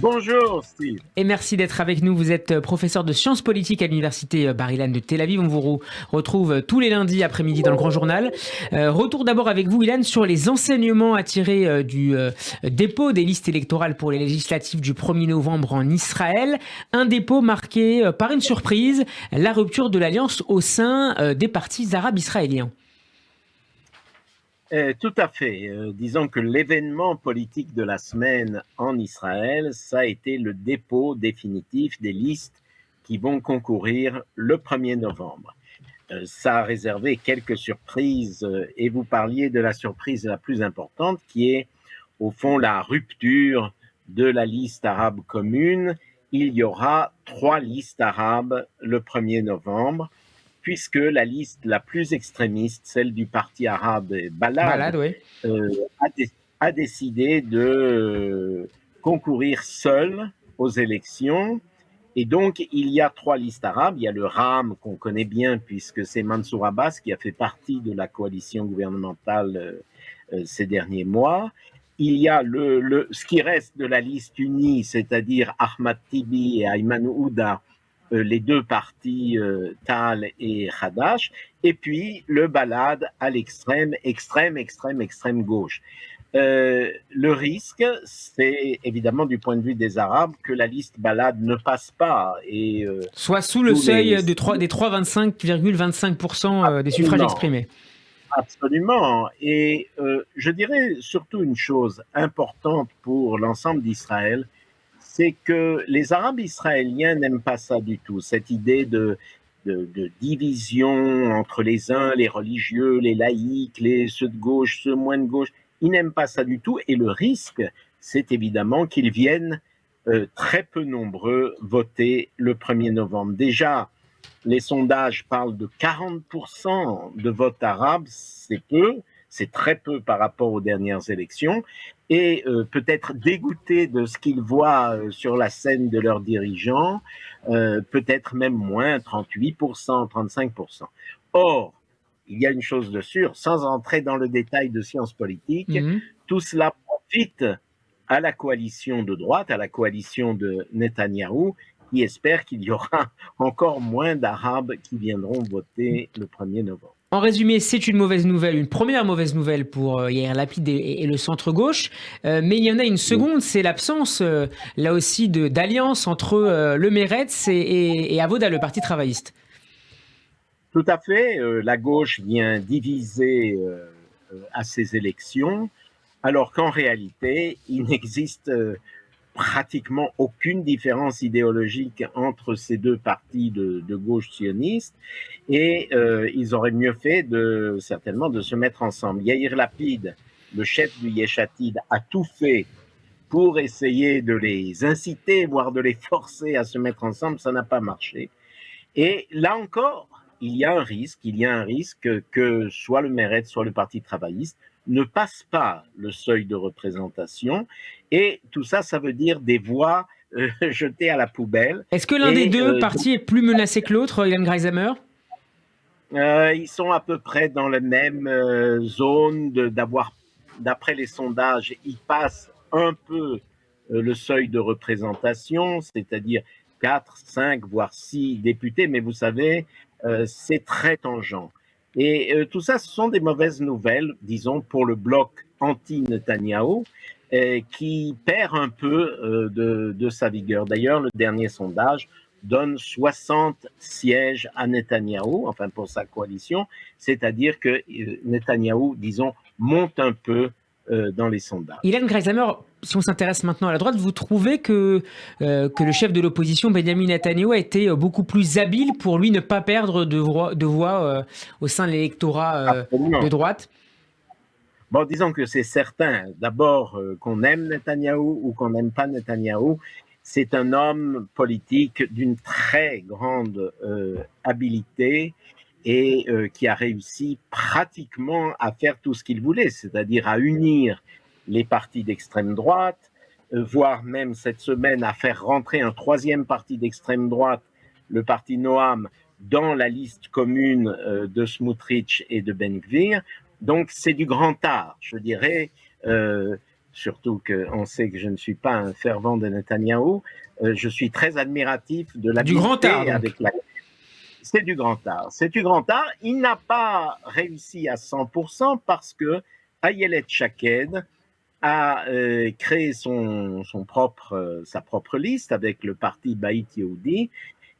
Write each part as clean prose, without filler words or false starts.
Bonjour Steve. Et merci d'être avec nous. Vous êtes professeur de sciences politiques à l'université Bar-Ilan de Tel Aviv. On vous retrouve tous les lundis après-midi dans le Grand Journal. Retour d'abord avec vous, Ilan, sur les enseignements à tirer du dépôt des listes électorales pour les législatives du 1er novembre en Israël. Un dépôt marqué par une surprise, la rupture de l'alliance au sein des partis arabes israéliens. Tout à fait. Disons que l'événement politique de la semaine en Israël, ça a été le dépôt définitif des listes qui vont concourir le 1er novembre. Ça a réservé quelques surprises et vous parliez de la surprise la plus importante qui est au fond la rupture de la liste arabe commune. Il y aura 3 listes arabes le 1er novembre, puisque la liste la plus extrémiste, celle du parti arabe Balad, Balade, oui. euh, a décidé de concourir seule aux élections. Et donc, il y a 3 listes arabes. Il y a le RAM qu'on connaît bien puisque c'est Mansour Abbas qui a fait partie de la coalition gouvernementale ces derniers mois. Il y a ce qui reste de la liste unie, c'est-à-dire Ahmad Tibi et Ayman Ouda, les deux partis Tal et Hadash, et puis le Balad à l'extrême gauche. Le risque, c'est évidemment du point de vue des Arabes que la liste Balad ne passe pas. Et, Soit sous le tous les... seuil des 3,25% des suffrages Absolument, exprimés. absolument. Et je dirais surtout une chose importante pour l'ensemble d'Israël, c'est que les Arabes israéliens n'aiment pas ça du tout, cette idée de division entre les uns, les religieux, les laïcs, ceux de gauche, ceux moins de gauche. Ils n'aiment pas ça du tout. Et le risque, c'est évidemment qu'ils viennent très peu nombreux voter le 1er novembre. Déjà, les sondages parlent de 40% de vote arabe, c'est peu, c'est très peu par rapport aux dernières élections, et peut-être dégoûtés de ce qu'ils voient sur la scène de leurs dirigeants, peut-être même moins, 38%, 35%. Or, il y a une chose de sûre, sans entrer dans le détail de sciences politiques, tout cela profite à la coalition de droite, à la coalition de Netanyahou, qui espère qu'il y aura encore moins d'Arabes qui viendront voter le 1er novembre. En résumé, c'est une mauvaise nouvelle, une première mauvaise nouvelle pour Yair Lapid et le centre-gauche. Mais il y en a une seconde, c'est l'absence, là aussi, d'alliance entre le Meretz et Avoda, le parti travailliste. Tout à fait. La gauche vient diviser à ces élections, alors qu'en réalité, il n'existe pratiquement aucune différence idéologique entre ces deux partis de gauche sioniste, et ils auraient mieux fait certainement de se mettre ensemble. Yair Lapid, le chef du Yesh Atid, a tout fait pour essayer de les inciter, voire de les forcer à se mettre ensemble. Ça n'a pas marché. Et là encore, il y a un risque que soit le Meretz, soit le Parti travailliste ne passe pas le seuil de représentation. Et tout ça, ça veut dire des voix jetées à la poubelle. Est-ce que l'un des deux partis est plus menacé que l'autre, Ilan Greisamer? Ils sont à peu près dans la même zone d'après les sondages, ils passent un peu le seuil de représentation, c'est-à-dire 4, 5, voire 6 députés, mais vous savez, c'est très tangent. Et tout ça, ce sont des mauvaises nouvelles, disons, pour le bloc anti-Netanyahou, qui perd un peu de sa vigueur. D'ailleurs, le dernier sondage donne 60 sièges à Netanyahou, enfin pour sa coalition, c'est-à-dire que Netanyahou, disons, monte un peu dans les sondages. Ilan Greisamer, si on s'intéresse maintenant à la droite, vous trouvez que le chef de l'opposition, Benjamin Netanyahou, a été beaucoup plus habile pour lui ne pas perdre de voix au sein de l'électorat de droite? Bon, disons que c'est certain, d'abord, qu'on aime Netanyahou ou qu'on n'aime pas Netanyahou, c'est un homme politique d'une très grande habileté et qui a réussi pratiquement à faire tout ce qu'il voulait, c'est-à-dire à unir les partis d'extrême droite, voire même cette semaine à faire rentrer un troisième parti d'extrême droite, le parti Noam, dans la liste commune de Smotrich et de Ben Gvir. Donc c'est du grand art, je dirais. surtout qu'on sait que je ne suis pas un fervent de Netanyahou, je suis très admiratif de Du grand art, l'habileté donc. avec laquelle. C'est du grand art. C'est du grand art. Il n'a pas réussi à 100% parce que Ayelet Shaked a créé sa propre liste avec le parti Baït Yehoudi.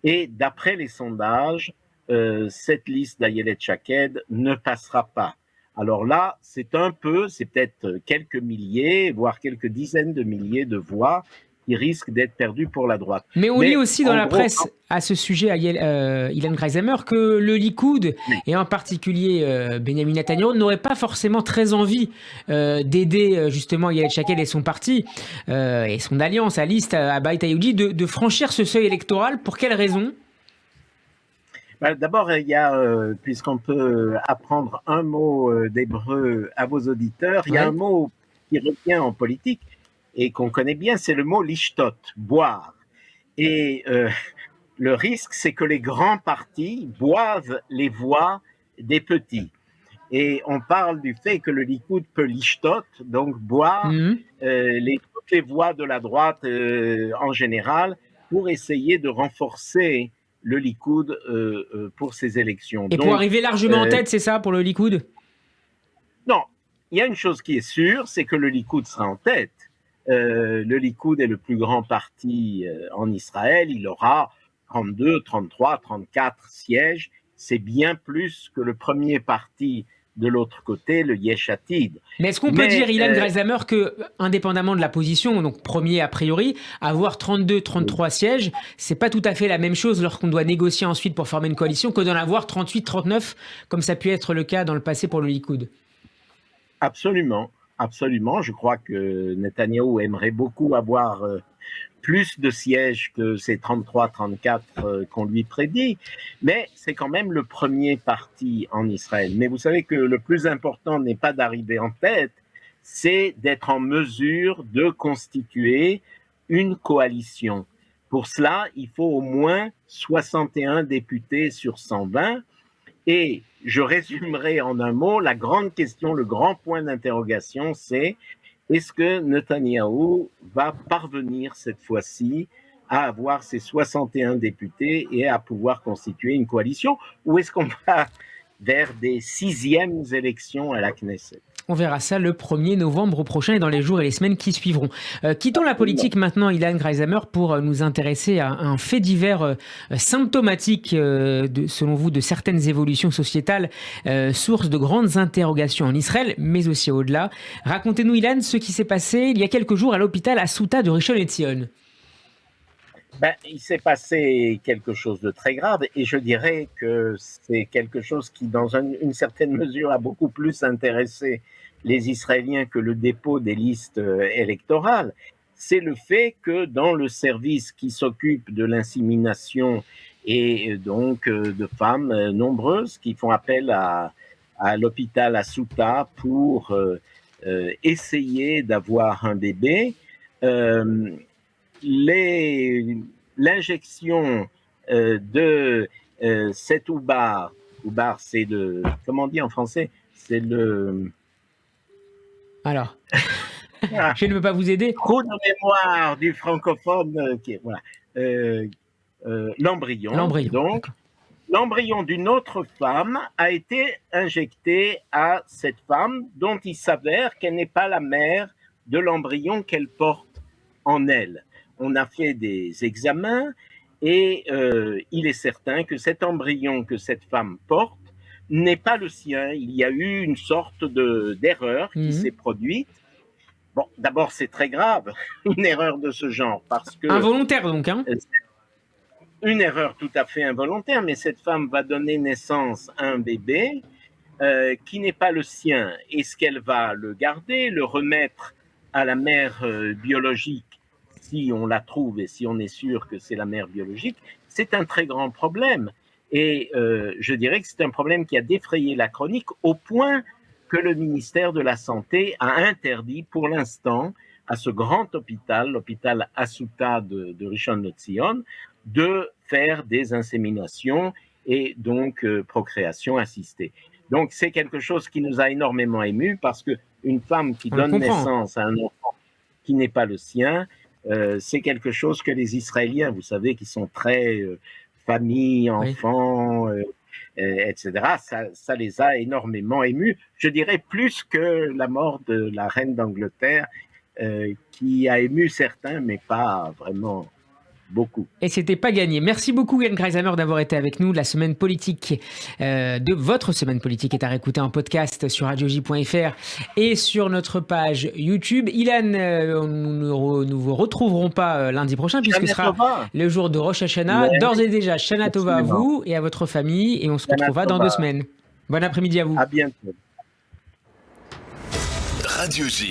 Et d'après les sondages, cette liste d'Ayelet Shaked ne passera pas. Alors là, c'est peut-être quelques milliers, voire quelques dizaines de milliers de voix qui risquent d'être perdues pour la droite. Mais on lit aussi dans en la gros, presse à ce sujet, à Ilan Greisemer, que le Likoud, et en particulier Benjamin Netanyahu, n'aurait pas forcément très envie d'aider justement Ayelet Shaked et son parti et son alliance à liste à Baït Yehoudi de franchir ce seuil électoral. Pour quelle raison? D'abord, il y a, puisqu'on peut apprendre un mot d'hébreu à vos auditeurs, il y a un mot qui revient en politique et qu'on connaît bien, c'est le mot lishtot, boire. Et le risque, c'est que les grands partis boivent les voix des petits. Et on parle du fait que le Likoud peut lishtot, donc boire toutes les voix de la droite en général, pour essayer de renforcer le Likoud pour ces élections. Et donc, pour arriver largement en tête, c'est ça, pour le Likoud? Non, il y a une chose qui est sûre, c'est que le Likoud sera en tête. Le Likoud est le plus grand parti en Israël. Il aura 32, 33, 34 sièges. C'est bien plus que le premier parti de l'autre côté, le Yesh Atid. Mais est-ce qu'on peut dire, Ilan Greisemer, que, indépendamment de la position, donc premier a priori, avoir 32, 33 sièges, c'est pas tout à fait la même chose lorsqu'on doit négocier ensuite pour former une coalition que d'en avoir 38, 39, comme ça a pu être le cas dans le passé pour le Likoud? Absolument, absolument. Je crois que Netanyahou aimerait beaucoup avoir plus de sièges que ces 33, 34 qu'on lui prédit, mais c'est quand même le premier parti en Israël. Mais vous savez que le plus important n'est pas d'arriver en tête, c'est d'être en mesure de constituer une coalition. Pour cela, il faut au moins 61 députés sur 120. Et je résumerai en un mot, la grande question, le grand point d'interrogation, c'est: est-ce que Netanyahou va parvenir cette fois-ci à avoir ses 61 députés et à pouvoir constituer une coalition, ou est-ce qu'on va vers des 6e élections à la Knesset? On verra ça le 1er novembre prochain et dans les jours et les semaines qui suivront. Quittons la politique maintenant, Ilan Greisemer, pour nous intéresser à un fait divers symptomatique, selon vous, de certaines évolutions sociétales, source de grandes interrogations en Israël, mais aussi au-delà. Racontez-nous, Ilan, ce qui s'est passé il y a quelques jours à l'hôpital Assuta de Rishon LeZion. Il s'est passé quelque chose de très grave et je dirais que c'est quelque chose qui, dans une certaine mesure, a beaucoup plus intéressé les Israéliens que le dépôt des listes électorales. C'est le fait que dans le service qui s'occupe de l'insémination et donc de femmes nombreuses qui font appel à l'hôpital Assuta pour essayer d'avoir un bébé, l'injection de cet oubar c'est le, comment on dit en français, c'est le... Alors, je ne peux pas vous aider. Trou de mémoire du francophone, voilà, l'embryon. Donc, l'embryon d'une autre femme a été injecté à cette femme dont il s'avère qu'elle n'est pas la mère de l'embryon qu'elle porte en elle. On a fait des examens et il est certain que cet embryon que cette femme porte n'est pas le sien. Il y a eu une sorte d'erreur qui s'est produite. Bon, d'abord, c'est très grave, une erreur de ce genre, parce que... Involontaire, donc, hein? Une erreur tout à fait involontaire, mais cette femme va donner naissance à un bébé qui n'est pas le sien. Est-ce qu'elle va le garder, le remettre à la mère biologique, si on la trouve et si on est sûr que c'est la mère biologique? C'est un très grand problème. Et je dirais que c'est un problème qui a défrayé la chronique au point que le ministère de la Santé a interdit pour l'instant à ce grand hôpital, l'hôpital Assuta de Rishon LeZion, de faire des inséminations et donc procréation assistée. Donc c'est quelque chose qui nous a énormément émus parce que une femme qui On le donne comprend. naissance à un enfant qui n'est pas le sien, c'est quelque chose que les Israéliens, vous savez, qui sont très famille, Oui. enfants, etc., ça les a énormément émus. Je dirais plus que la mort de la reine d'Angleterre, qui a ému certains, mais pas vraiment beaucoup. Et c'était pas gagné. Merci beaucoup, Yann Kreisamer, d'avoir été avec nous. La semaine politique, de votre semaine politique est à réécouter en podcast sur radioj.fr et sur notre page YouTube. Ilan, nous vous retrouverons pas lundi prochain puisque ce Shana sera Tova, le jour de Rosh Hashanah. ouais, D'ores et déjà, Shana Tova à absolument. vous et à votre famille et on se Shana retrouvera dans 2 Tova, semaines. Bon après-midi à vous. à bientôt. Radio J.